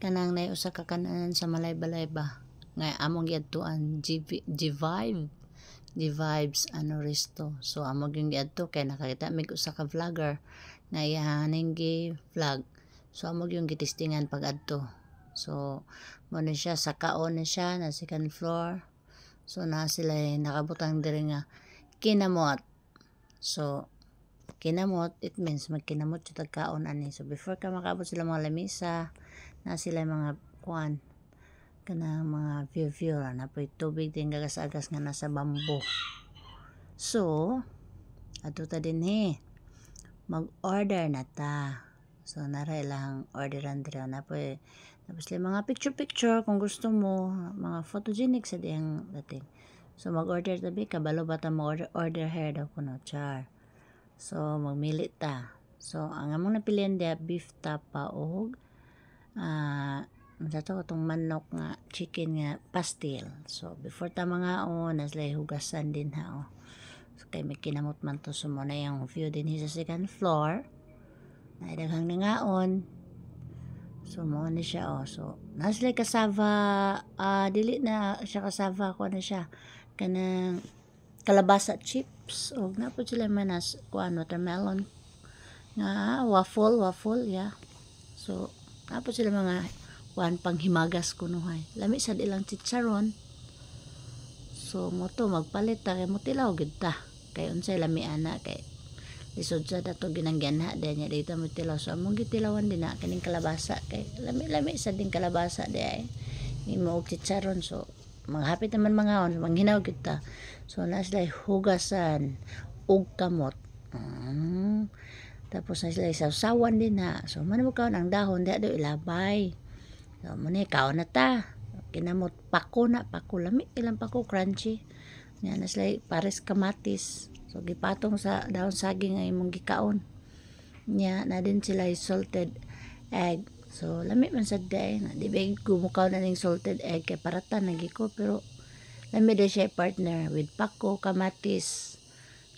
kanang nay usa ka kananan sa malay-balay ba nga among giadtuan G-Vibes ano resto. So among yung giadto kay nakakita mig usa ka vlogger nga iyahaning gi-vlog. So among yung gitistingan pag adto. So mo na siya sa kaon na siya na second floor. So na sila nakabutang diri nga kinamot. So kinamot, it means magkinamot yung tagkaon ani. So before ka makabot sila mga lamisa, na sila mga kuan kana mga view na po tubig din gagas-agas nga nasa bamboo. So ato ta din mag-order na ta. So nara ilang orderan dira na po tapos mga picture kung gusto mo, mga photogenic sa diyang dating. So mag-order tabi kabalo bata mo order hair daw kuno char. So magmili ta. So ang among napilian dia beef tapa og sa to katong manok nga chicken nga pastil. So before ta mangaon naslay hugasan din ha. So kay may kinamot man to sumuna yung view din sa second floor. Naidaghang nangaon. So mo ni siya so naslay kasava dili na siya kasava ko na siya kanang kalabasa chips o napod sila manas kuan watermelon nga waffle yeah. So napod sila mga kuan panghimagas kunuhay lami sad ilang chicharon. So mo to magpalit ta kay mo tilaw gid ta kay unsay lami ana kay lisod sa dato ginangyanha diya dito mo tilaw. So among gitilawan din na kining kalabasa kay lami sa ding kalabasa diay imo og chicharon. So maghapit naman mangaon manghinaw gid ta. So naslay hugasan ug kamot. Tapos naslay sawsawan din na. So man mo kaon ang dahon diha do ilabay. So mo ni kaon na ta. Kinamot pako lami ilang pako crunchy. Nga naslay pares kamatis. So gipatong sa dahon saging ay imong gikaon. Nya na din sila salted egg. So lami man sad day na di ba gumukaw na ning salted egg kay paratan lagi ko pero lami din siya partner with pako kamatis.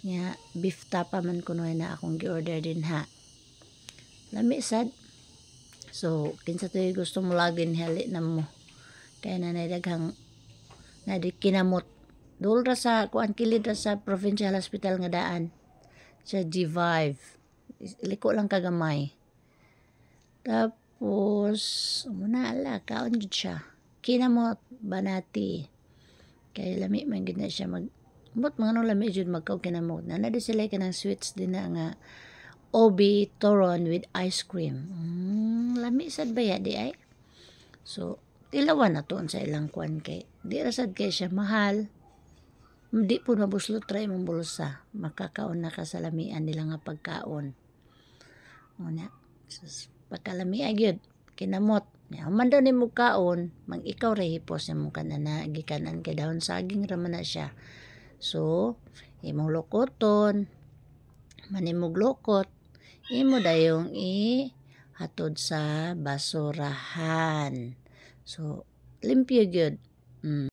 Nya beef tapa man kuno na akong gi-order din ha. Lami sad. So kinsa to gusto mo lagin hali na mo. Kaya na nadaghang kinamot. Dul ra sa kuan kilid ra sa provincial hospital nga daan. Sa G5. Liko lang kagamay. Tapos muna ala kaon jud siya. Kinamot banati. Kay lami man gid na siya but mga nung lami jud magkaw kinamot na di sila kanang sweets din na nga obi toron with ice cream. Lami sad baya di ay. So tilawan na tuon sa ilang kuan kay di ra sad kay siya mahal. Di po mabuslot ra imong bulsa. Makakaon na ka sa lamian nila nga pagkaon. Una pagkalami gyud kinamot. Man daw ni mo kaon mang ikaw ra hipos mo kanana gikanan kay dahon saging ra man na siya. So imong lokoton manimog lokot imo dayong hatod sa basurahan. So limpyo gyud.